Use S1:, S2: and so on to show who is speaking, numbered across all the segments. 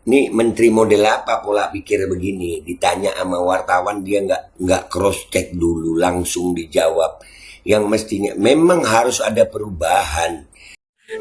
S1: Nih menteri model apa pola pikir begini? Ditanya sama wartawan dia nggak cross check dulu, langsung dijawab. Yang mestinya memang harus ada perubahan.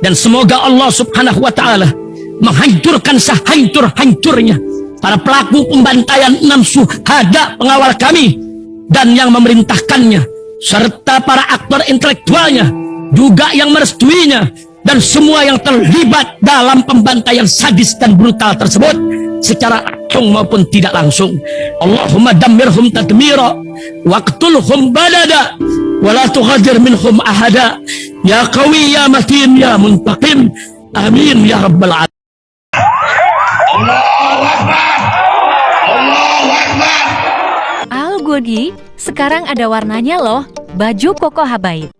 S2: Dan semoga Allah Subhanahu wa Ta'ala menghancurkan sehancur-hancurnya para pelaku pembantaian 6 syuhada pengawal kami dan yang memerintahkannya, serta para aktor intelektualnya juga yang merestuinya, dan semua yang terlibat dalam pembantaian sadis dan brutal tersebut secara langsung maupun tidak langsung. Allahumma dammirhum tadmira waqtulhum badada wala tughadir minhum ahada ya qawi ya matin ya muntaqim amin ya rabbal alamin.
S3: Al Godi, sekarang ada warnanya loh, baju Koko Habaib.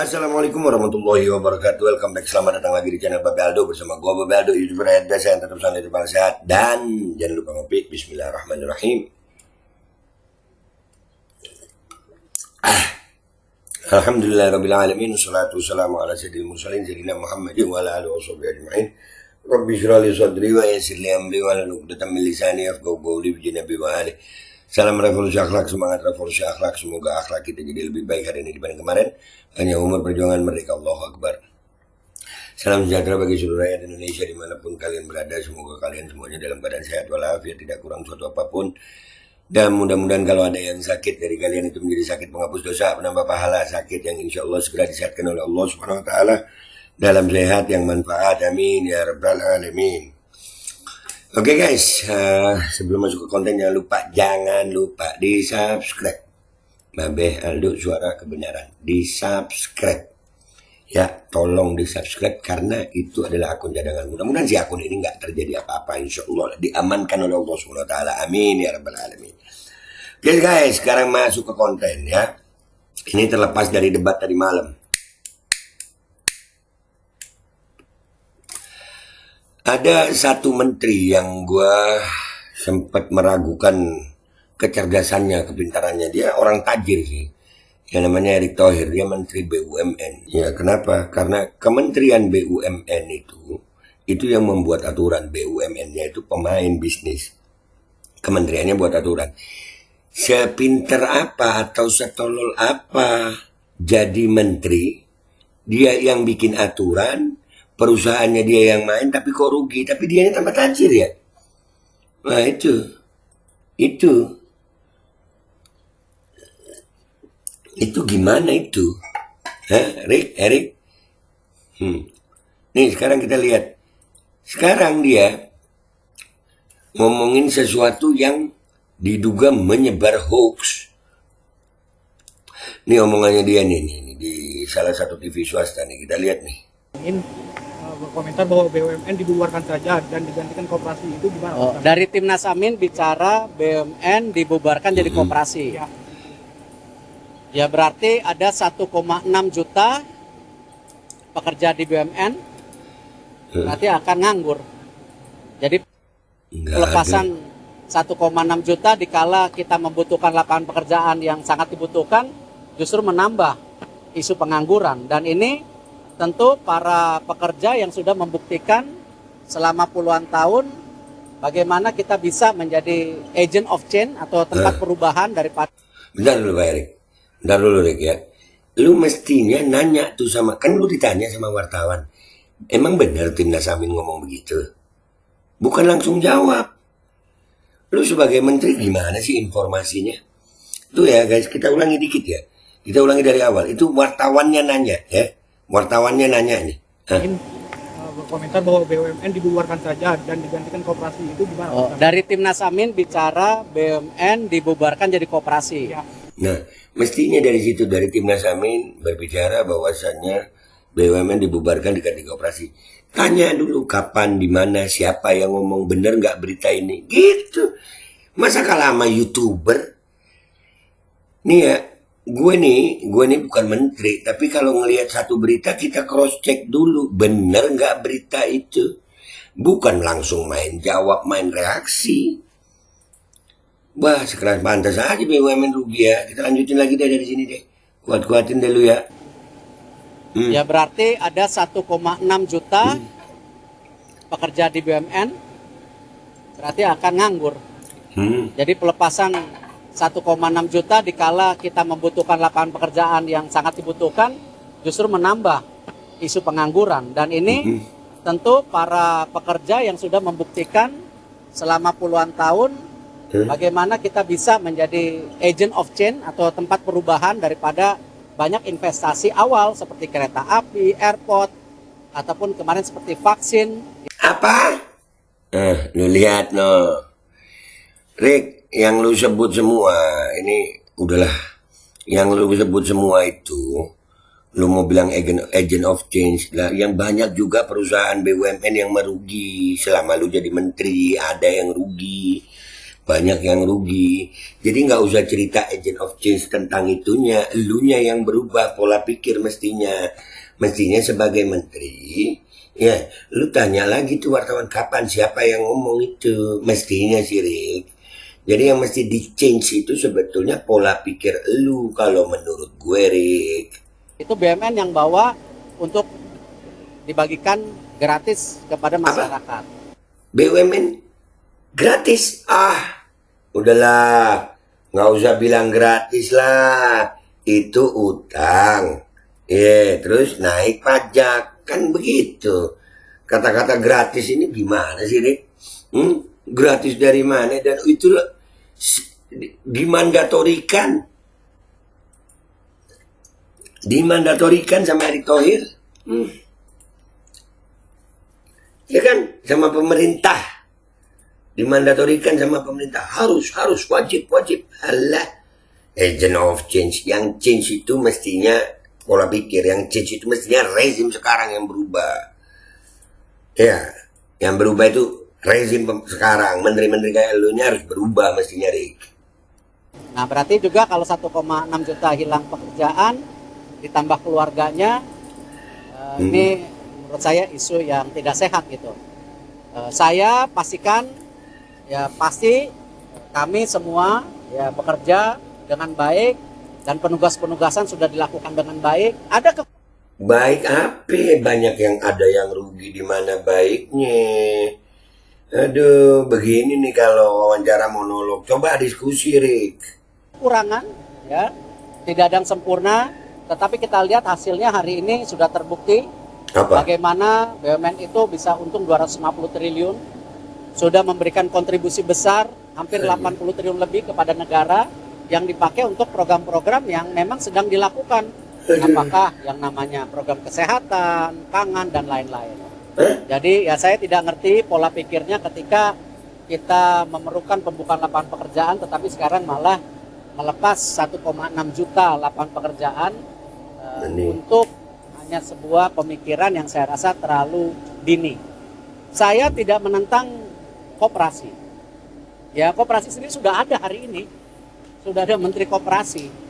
S1: Assalamualaikum warahmatullahi wabarakatuh. Welcome back, selamat datang lagi di channel Babe Aldo bersama gua Babe Aldo, YouTuber head biasa yang tetap santai dan sehat. Dan jangan lupa ngopi. Bismillahirrahmanirrahim. Alhamdulillahirrabbilalamin. Wassalatu wassalamu ala sayyidil mursalin Sayyidina Muhammadin wa ala alihi wa sahbihi ajma'in. Rabbi shrah li sadri wa yassir li amri wa hlul 'uqdatam min lisani yafqahu qawli bi Nabi wa alihi. Salam revolusi akhlak, semangat revolusi akhlak. Semoga akhlak kita jadi lebih baik hari ini dibanding kemarin. Hanya umur perjuangan merdeka, Allahu Akbar. Salam sejahtera bagi seluruh rakyat Indonesia dimanapun kalian berada. Semoga kalian semuanya dalam keadaan sehat walafiat, tidak kurang suatu apapun. Dan mudah-mudahan kalau ada yang sakit dari kalian itu menjadi sakit penghapus dosa, penambah pahala, sakit yang insya Allah segera disehatkan oleh Allah Subhanahu Wa Taala dalam sehat yang manfaat. Amin ya rabbal alamin. Oke guys, sebelum masuk ke konten jangan lupa di subscribe. Babe Aldo Suara Kebenaran, di subscribe ya, tolong di subscribe karena itu adalah akun cadangan. Mudah-mudahan si akun ini nggak terjadi apa-apa, insya Allah diamankan oleh Allah Subhanahu Wa Taala. Amin ya rabbal alamin. Oke guys, sekarang masuk ke konten ya. Ini terlepas dari debat tadi malam. Ada satu menteri yang gue sempat meragukan kecerdasannya, kepintarannya. Dia orang tajir sih, yang namanya Erick Thohir. Dia menteri BUMN. Ya kenapa? Karena Kementerian BUMN itu yang membuat aturan. BUMN-nya itu pemain bisnis, kementeriannya buat aturan. Sepinter apa atau setolol apa jadi menteri, dia yang bikin aturan, perusahaannya dia yang main, tapi kok rugi, tapi dia yang tambah tajir ya. Nah itu gimana itu? Erick? Nih sekarang kita lihat. Sekarang dia ngomongin sesuatu yang diduga menyebar hoax. Ini omongannya dia nih di salah satu TV swasta nih. Kita lihat nih.
S4: Ingin berkomentar bahwa BUMN dibubarkan saja dan digantikan koperasi, itu gimana?
S5: Dari Timnas Amin bicara BUMN dibubarkan jadi koperasi. Ya berarti ada 1,6 juta pekerja di BUMN nanti akan nganggur. Jadi pelepasan 1,6 juta dikala kita membutuhkan lapangan pekerjaan yang sangat dibutuhkan, justru menambah isu pengangguran. Dan ini tentu para pekerja yang sudah membuktikan selama puluhan tahun bagaimana kita bisa menjadi agent of change atau tempat perubahan daripada.
S1: Bentar dulu Pak Erick. Bentar dulu Rick ya. Lu mestinya nanya tuh sama, kan lu ditanya sama wartawan, emang benar Timnas Amin ngomong begitu? Bukan langsung jawab. Lu sebagai menteri gimana sih informasinya? Tuh ya guys, kita ulangi dikit ya. Kita ulangi dari awal. Itu wartawannya nanya ya. Wartawannya nanya nih.
S4: Ingin berkomentar bahwa BUMN dibubarkan saja dan digantikan koperasi, itu gimana?
S5: Dari Timnas Amin bicara BUMN dibubarkan jadi koperasi.
S4: Ya.
S1: Nah, mestinya dari situ, dari Timnas Amin berbicara bahwasannya BUMN dibubarkan diganti koperasi. Tanya dulu kapan, di mana, siapa yang ngomong, bener nggak berita ini? Gitu. Masa kalah sama YouTuber? Nih ya, gue nih bukan menteri, tapi kalau ngelihat satu berita kita cross check dulu, bener nggak berita itu? Bukan langsung main jawab, main reaksi. Wah, sekeras pantas aja BUMN rugi ya. Kita lanjutin lagi deh dari sini deh. Kuat-kuatin deh lu ya.
S5: Ya berarti ada 1,6 juta pekerja di BUMN berarti akan nganggur. Jadi pelepasan 1,6 juta dikala kita membutuhkan lapangan pekerjaan yang sangat dibutuhkan justru menambah isu pengangguran. Dan ini tentu para pekerja yang sudah membuktikan selama puluhan tahun bagaimana kita bisa menjadi agent of change atau tempat perubahan daripada banyak investasi awal seperti kereta api, airport, ataupun kemarin seperti vaksin.
S1: Apa? Lu lihat no. Rick, yang lu sebut semua, ini udahlah. Yang lu sebut semua itu, lu mau bilang agent of change lah. Yang banyak juga perusahaan BUMN yang merugi. Selama lu jadi menteri, ada yang rugi. Banyak yang rugi. Jadi nggak usah cerita agent of change tentang itunya. Elunya yang berubah pola pikir mestinya. Mestinya sebagai menteri, ya lu tanya lagi tuh wartawan kapan siapa yang ngomong itu. Mestinya sih Rick. Jadi yang mesti di change itu sebetulnya pola pikir lu kalau menurut gue Rick.
S5: Itu BUMN yang bawa untuk dibagikan gratis kepada masyarakat.
S1: BUMN gratis? Udahlah, nggak usah bilang gratis lah. Itu utang. Terus naik pajak. Kan begitu. Kata-kata gratis ini gimana sih, Rik? Gratis dari mana? Dan itu dimandatorikan. Dimandatorikan sama Erick Thohir. Ya kan? Sama pemerintah. Dimandatorikan sama pemerintah. Harus, wajib. Alah. Agent of change. Yang change itu mestinya pola pikir. Yang change itu mestinya rezim sekarang yang berubah. Ya, yang berubah itu rezim sekarang. Menteri-menteri kayak lu harus berubah mestinya, Rick.
S5: Nah, berarti juga kalau 1,6 juta hilang pekerjaan, ditambah keluarganya, ini menurut saya isu yang tidak sehat gitu. Saya pastikan, ya pasti kami semua ya bekerja dengan baik dan penugasan sudah dilakukan dengan baik. Ada
S1: baik apa? Banyak yang ada yang rugi, di mana baiknya? Aduh, begini nih kalau wawancara monolog. Coba diskusi, Rick.
S5: Kekurangan, ya tidak ada yang sempurna, tetapi kita lihat hasilnya hari ini sudah terbukti.
S1: Apa?
S5: Bagaimana BUMN itu bisa untung 250 triliun, sudah memberikan kontribusi besar, hampir 80 triliun lebih kepada negara yang dipakai untuk program-program yang memang sedang dilakukan. Apakah yang namanya program kesehatan, pangan, dan lain-lain. Jadi ya saya tidak ngerti pola pikirnya ketika kita memerlukan pembukaan lapangan pekerjaan, tetapi sekarang malah melepas 1,6 juta lapangan pekerjaan untuk hanya sebuah pemikiran yang saya rasa terlalu dini. Saya tidak menentang koperasi. Ya, koperasi sendiri sudah ada hari ini. Sudah ada Menteri Koperasi.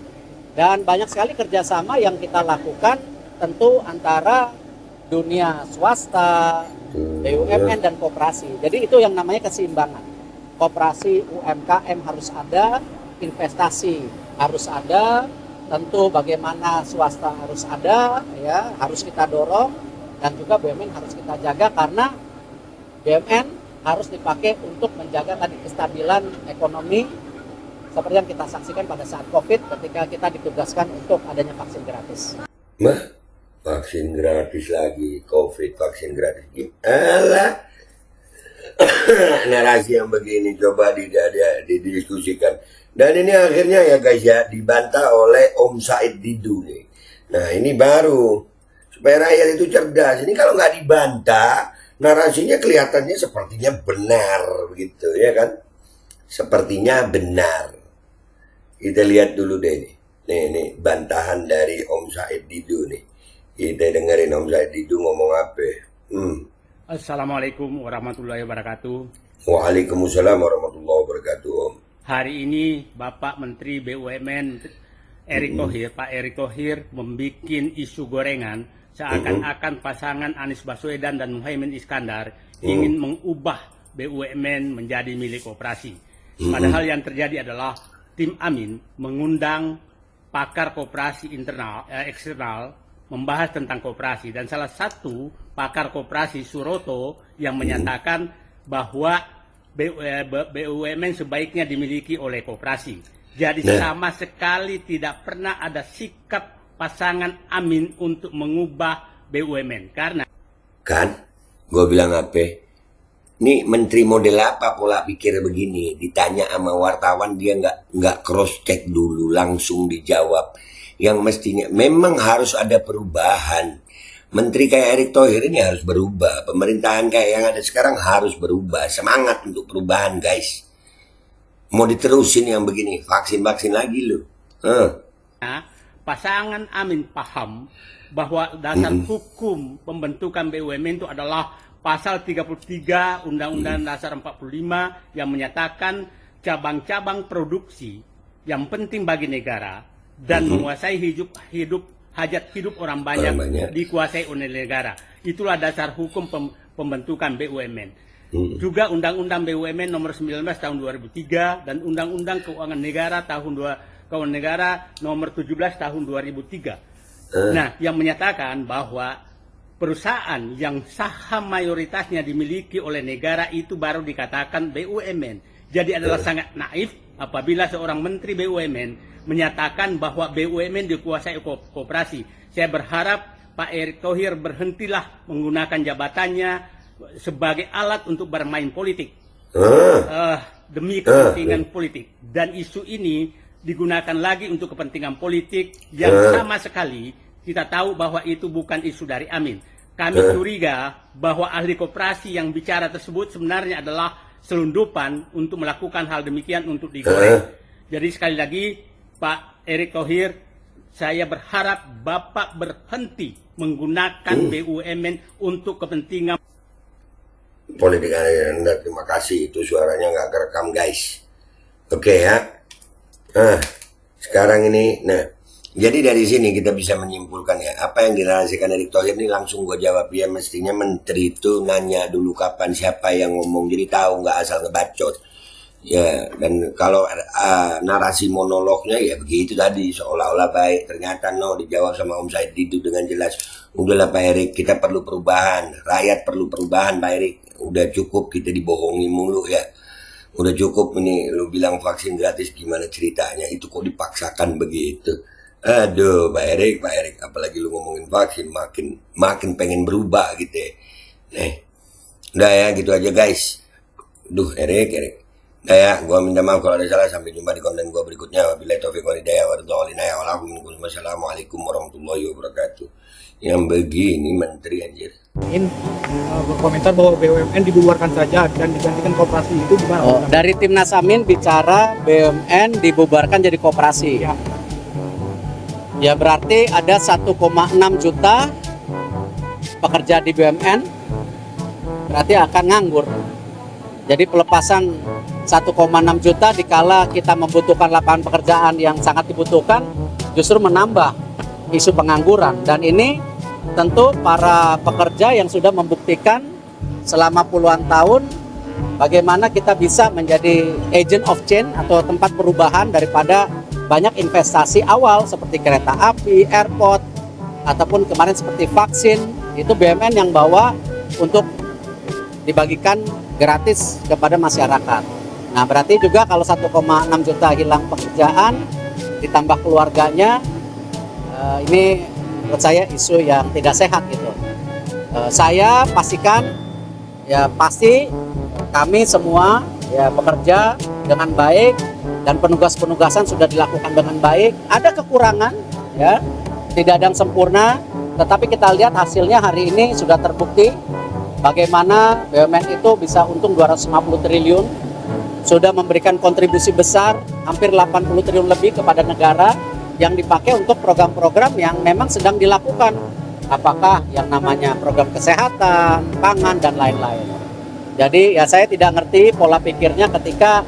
S5: Dan banyak sekali kerjasama yang kita lakukan tentu antara dunia swasta, BUMN, dan koperasi. Jadi itu yang namanya keseimbangan. Koperasi, UMKM harus ada, investasi harus ada, tentu bagaimana swasta harus ada, ya harus kita dorong, dan juga BUMN harus kita jaga karena BUMN harus dipakai untuk menjaga tadi kestabilan ekonomi seperti yang kita saksikan pada saat COVID ketika kita ditugaskan untuk adanya vaksin gratis.
S1: Vaksin gratis lagi, COVID vaksin gratis. Alah, narasi yang begini coba didiskusikan. Dan ini akhirnya ya guys ya dibantah oleh Om Said Didu nih. Nah ini baru supaya rakyat itu cerdas. Ini kalau nggak dibantah, narasinya kelihatannya sepertinya benar begitu ya kan? Sepertinya benar. Kita lihat dulu deh nih. Nih bantahan dari Om Said Didu nih. Kita dengerin Om Said Didu ngomong apa.
S6: Assalamualaikum warahmatullahi wabarakatuh.
S1: Waalaikumsalam warahmatullahi wabarakatuh, Om.
S6: Hari ini Bapak Menteri BUMN Erick Thohir, Pak Erick Thohir membuat isu gorengan seakan-akan pasangan Anies Baswedan dan Muhaimin Iskandar ingin mengubah BUMN menjadi milik koperasi. Padahal yang terjadi adalah tim Amin mengundang pakar koperasi eksternal membahas tentang koperasi, dan salah satu pakar koperasi Suroto yang menyatakan bahwa BUMN sebaiknya dimiliki oleh koperasi. Jadi sama sekali tidak pernah ada sikap pasangan Amin untuk mengubah BUMN. Karena
S1: Kan, gue bilang apa? Nih menteri model apa pola pikir begini? Ditanya sama wartawan dia nggak cross check dulu, langsung dijawab. Yang mestinya memang harus ada perubahan. Menteri kayak Erick Thohir ini harus berubah. Pemerintahan kayak yang ada sekarang harus berubah. Semangat untuk perubahan, guys. Mau diterusin yang begini, vaksin lagi loh.
S6: pasangan Amin paham bahwa dasar hukum pembentukan BUMN itu adalah pasal 33 Undang-Undang Dasar 45 yang menyatakan cabang-cabang produksi yang penting bagi negara dan menguasai hajat hidup orang banyak dikuasai oleh negara. Itulah dasar hukum pembentukan BUMN. Juga Undang-Undang BUMN nomor 19 tahun 2003 dan Undang-Undang Keuangan Negara nomor 17 tahun 2003. Nah, yang menyatakan bahwa perusahaan yang saham mayoritasnya dimiliki oleh negara itu baru dikatakan BUMN. Jadi adalah sangat naif apabila seorang menteri BUMN menyatakan bahwa BUMN dikuasai koperasi. Saya berharap Pak Erick Thohir berhentilah menggunakan jabatannya sebagai alat untuk bermain politik demi kepentingan politik. Dan isu ini digunakan lagi untuk kepentingan politik yang sama sekali kita tahu bahwa itu bukan isu dari Amin. Kami curiga bahwa ahli koperasi yang bicara tersebut sebenarnya adalah selundupan untuk melakukan hal demikian untuk digoreng. Jadi sekali lagi Pak Erick Thohir, saya berharap Bapak berhenti menggunakan BUMN untuk kepentingan
S1: politik Anda. Terima kasih, itu suaranya nggak kerekam, guys. Oke ya. Sekarang ini, jadi dari sini kita bisa menyimpulkan ya, apa yang dirahasiakan Erick Thohir ini langsung gue jawab. Ya mestinya menteri itu nanya dulu kapan siapa yang ngomong, jadi tahu, nggak asal ngebacot. Ya, dan kalau narasi monolognya ya begitu tadi, seolah-olah baik, ternyata dijawab sama Om Said itu dengan jelas. Udahlah Pak Erick, kita perlu perubahan, rakyat perlu perubahan Pak Erick. Udah cukup kita dibohongi mulu ya. Udah cukup ini, lu bilang vaksin gratis, gimana ceritanya? Itu kok dipaksakan begitu? Aduh, Pak Erick, apalagi lu ngomongin vaksin, makin pengen berubah gitu ya. Udah ya, gitu aja guys. Duh, Erick. Nah ya, gua minta maaf kalau ada salah. Sampai jumpa di konten gua berikutnya. Wabillahi taufiq wal hidayah wassalamualaikum warahmatullahi wabarakatuh. Yang begini menteri anjir.
S4: Ingin berkomentar bahwa BUMN dibubarkan saja dan digantikan koperasi, itu gimana?
S5: Dari Timnas Amin bicara BUMN dibubarkan jadi koperasi. Ya berarti ada 1,6 juta pekerja di BUMN berarti akan nganggur. Jadi pelepasan 1,6 juta dikala kita membutuhkan lapangan pekerjaan yang sangat dibutuhkan justru menambah isu pengangguran. Dan ini tentu para pekerja yang sudah membuktikan selama puluhan tahun bagaimana kita bisa menjadi agent of change atau tempat perubahan daripada banyak investasi awal seperti kereta api, airport, ataupun kemarin seperti vaksin, itu BUMN yang bawa untuk dibagikan gratis kepada masyarakat. Nah berarti juga kalau 1,6 juta hilang pekerjaan ditambah keluarganya, ini menurut saya isu yang tidak sehat gitu. Saya pastikan ya pasti kami semua ya bekerja dengan baik dan penugasan sudah dilakukan dengan baik. Ada kekurangan ya, tidak ada yang sempurna, tetapi kita lihat hasilnya hari ini sudah terbukti bagaimana BUMN itu bisa untung 250 triliun, sudah memberikan kontribusi besar hampir 80 triliun lebih kepada negara yang dipakai untuk program-program yang memang sedang dilakukan. Apakah yang namanya program kesehatan, pangan, dan lain-lain. Jadi ya saya tidak ngerti pola pikirnya ketika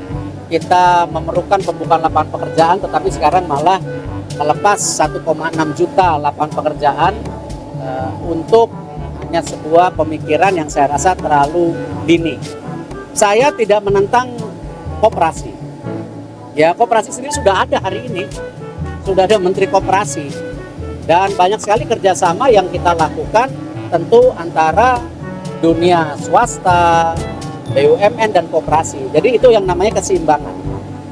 S5: kita memerlukan pembukaan lapangan pekerjaan, tetapi sekarang malah melepas 1,6 juta lapangan pekerjaan untuk hanya sebuah pemikiran yang saya rasa terlalu dini. Saya tidak menentang koperasi. Ya, koperasi sendiri sudah ada hari ini, sudah ada Menteri Koperasi, dan banyak sekali kerjasama yang kita lakukan tentu antara dunia swasta, BUMN dan koperasi. Jadi itu yang namanya keseimbangan.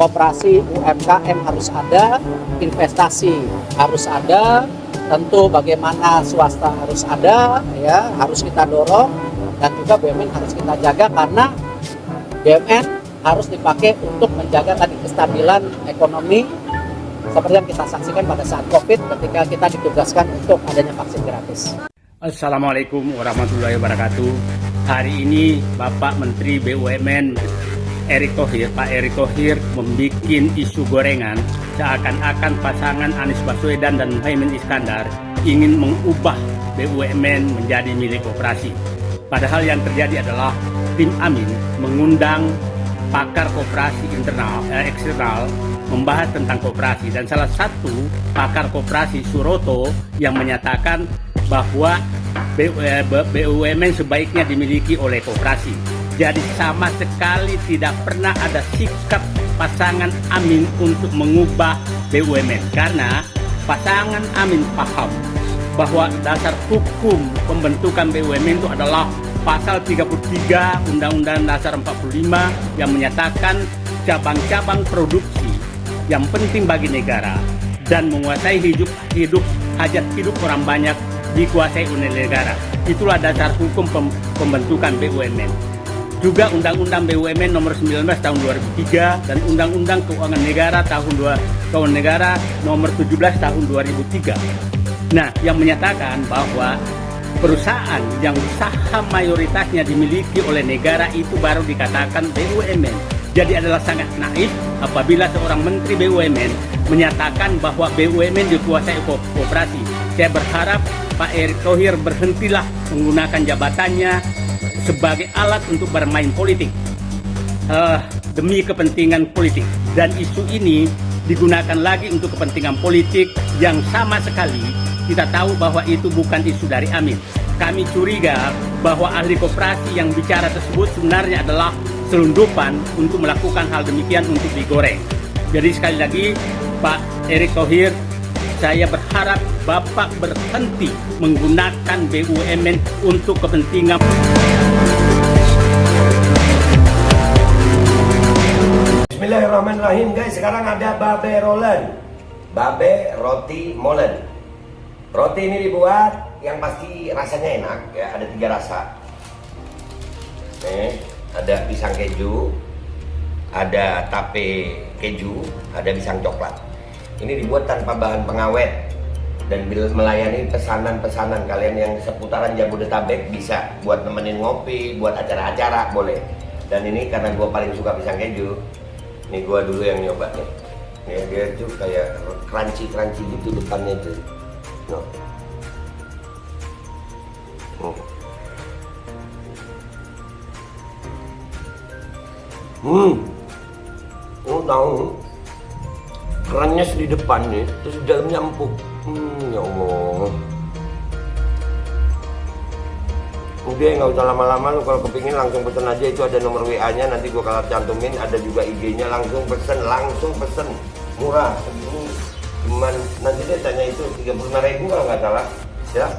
S5: Koperasi, UMKM harus ada, investasi harus ada, tentu bagaimana swasta harus ada, ya harus kita dorong, dan juga BUMN harus kita jaga karena BUMN harus dipakai untuk menjaga tadi kestabilan ekonomi seperti yang kita saksikan pada saat COVID ketika kita ditugaskan untuk adanya vaksin gratis.
S6: Assalamualaikum warahmatullahi wabarakatuh. Hari ini Bapak Menteri BUMN Pak Erick Thohir membuat isu gorengan seakan-akan pasangan Anies Baswedan dan Muhaimin Iskandar ingin mengubah BUMN menjadi milik koperasi. Padahal yang terjadi adalah tim Amin mengundang pakar koperasi eksternal membahas tentang koperasi, dan salah satu pakar koperasi Suroto yang menyatakan bahwa BUMN sebaiknya dimiliki oleh koperasi. Jadi sama sekali tidak pernah ada sikap pasangan Amin untuk mengubah BUMN, karena pasangan Amin paham bahwa dasar hukum pembentukan BUMN itu adalah pasal 33 Undang-Undang Dasar 45 yang menyatakan cabang-cabang produksi yang penting bagi negara dan menguasai hajat hidup orang banyak dikuasai oleh negara. Itulah dasar hukum pembentukan BUMN. Juga Undang-Undang BUMN nomor 19 tahun 2003 dan Undang-Undang Keuangan Negara nomor 17 tahun 2003. Nah, yang menyatakan bahwa perusahaan yang saham mayoritasnya dimiliki oleh negara itu baru dikatakan BUMN. Jadi adalah sangat naif apabila seorang menteri BUMN menyatakan bahwa BUMN dikuasai koperasi. Saya berharap Pak Erick Thohir berhentilah menggunakan jabatannya sebagai alat untuk bermain politik demi kepentingan politik. Dan isu ini digunakan lagi untuk kepentingan politik yang sama sekali kita tahu bahwa itu bukan isu dari Amin. Kami curiga bahwa ahli koperasi yang bicara tersebut sebenarnya adalah selundupan untuk melakukan hal demikian untuk digoreng. Jadi sekali lagi Pak Erick Thohir, saya berharap Bapak berhenti menggunakan BUMN untuk kepentingan.
S1: Bismillahirrahmanirrahim guys, sekarang ada babe rolen, babe roti molen. Roti ini dibuat yang pasti rasanya enak ya, ada 3 rasa. Ada pisang keju, ada tape keju, ada pisang coklat. Ini dibuat tanpa bahan pengawet dan melayani pesanan-pesanan kalian yang seputaran Jabodetabek, bisa buat nemenin ngopi, buat acara-acara boleh. Dan ini karena gue paling suka pisang keju, ini gue dulu yang nyoba nih. Nih dia tuh kayak crunchy gitu depannya tuh. No. Tahu kerannya di depan nih, terus di dalamnya empuk. Ya Allah. Udah nggak usah lama-lama, lu kalau kepingin langsung pesen aja, itu ada nomor WA-nya, nanti gua kalau cantumin, ada juga IG-nya, langsung pesen, murah. Cuman nanti dia tanya itu 35.000 kalau nggak salah, ya.